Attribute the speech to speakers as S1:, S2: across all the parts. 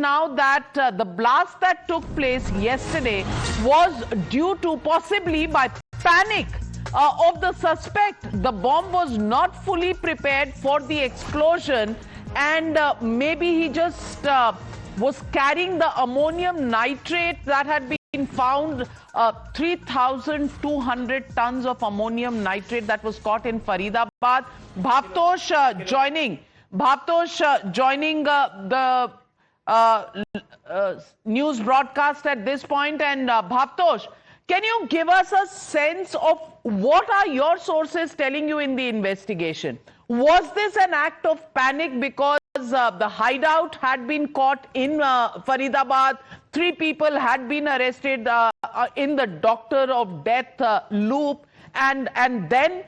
S1: now that the blast that took place yesterday was due to possibly by panic of the suspect. The bomb was not fully prepared for the explosion, and maybe he just was carrying the ammonium nitrate that had been found, 3,200 tons of ammonium nitrate that was caught in Faridabad. Bhavtosh joining the news broadcast at this point. And Bhavtosh, can you give us a sense of what are your sources telling you in the investigation? Was this an act of panic because the hideout had been caught in Faridabad? 3 people had been arrested in the doctor of death loop, and then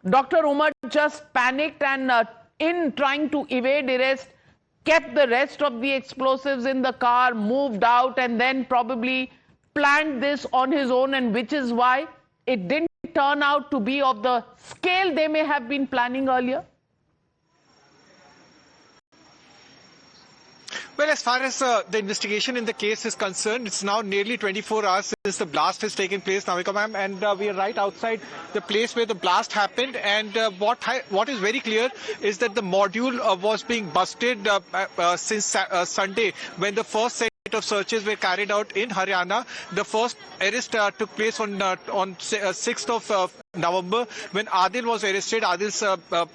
S1: Dr. Umar just panicked and in trying to evade arrest, kept the rest of the explosives in the car, moved out, and then probably planned this on his own, and which is why it didn't turn out to be of the scale they may have been planning earlier?
S2: Well, as far as the investigation in the case is concerned, it's now nearly 24 hours since the blast has taken place, Navika ma'am, and we are right outside the place where the blast happened. And what is very clear is that the module was being busted since Sunday, when the first set of searches were carried out in Haryana. The first arrest took place on 6th of November, when Adil was arrested. Adil's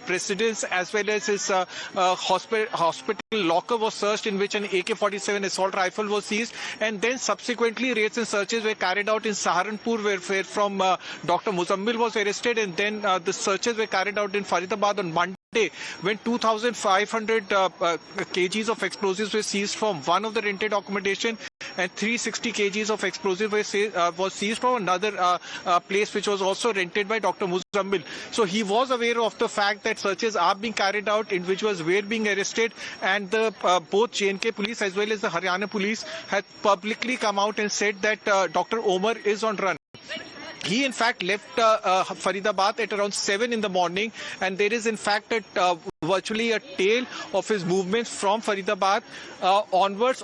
S2: residence as well as his hospital locker was searched, in which an AK-47 assault rifle was seized, and then subsequently raids and searches were carried out in Saharanpur, where from Dr. Muzammil was arrested, and then the searches were carried out in Faridabad on Monday, when 2,500 kgs of explosives were seized from one of the rented accommodation, and 360 kgs of explosives was seized from another place which was also rented by Dr. Muzammil. So he was aware of the fact that searches are being carried out, individuals were being arrested, and the both J&K police as well as the Haryana police had publicly come out and said that Dr. Omar is on run. He, in fact, left Faridabad at around 7 in the morning, and there is, in fact, virtually a tail of his movements from Faridabad onwards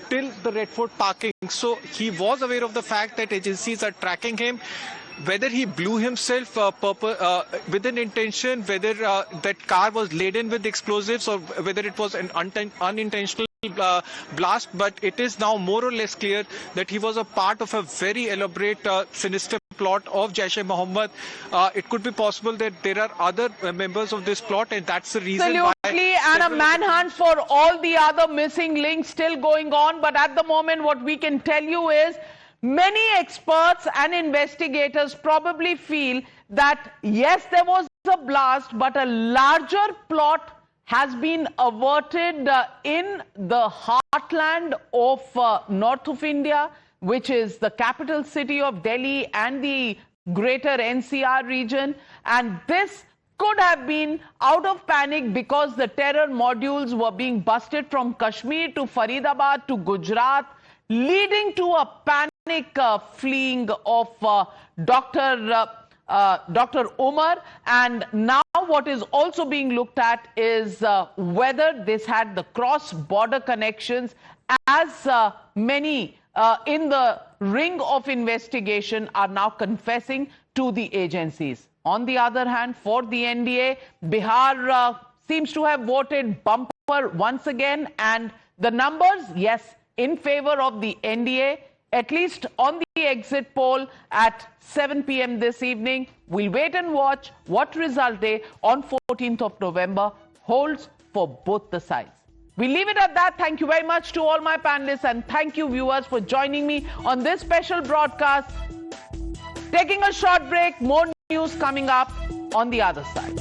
S2: till the Red Fort parking. So he was aware of the fact that agencies are tracking him. Whether he blew himself with an intention, whether that car was laden with explosives, or whether it was an unintentional blast, but it is now more or less clear that he was a part of a very elaborate, sinister plot of Jaish-e-Mohammed. It could be possible that there are other members of this plot, and that's the reason why...
S1: Absolutely, and a manhunt for all the other missing links still going on. But at the moment, what we can tell you is many experts and investigators probably feel that, yes, there was a blast, but a larger plot has been averted in the heartland of north of India, which is the capital city of Delhi and the greater NCR region. And this could have been out of panic because the terror modules were being busted from Kashmir to Faridabad to Gujarat, leading to a panic fleeing of Dr. Umar. And now what is also being looked at is whether this had the cross-border connections, as many in the ring of investigation are now confessing to the agencies. On the other hand, for the NDA, Bihar seems to have voted bumper once again, and the numbers, yes, in favor of the NDA, at least on the exit poll at 7 p.m. this evening. We'll wait and watch what result day on 14th of November holds for both the sides. We leave it at that. Thank you very much to all my panelists, and thank you, viewers, for joining me on this special broadcast. Taking a short break, more news coming up on the other side.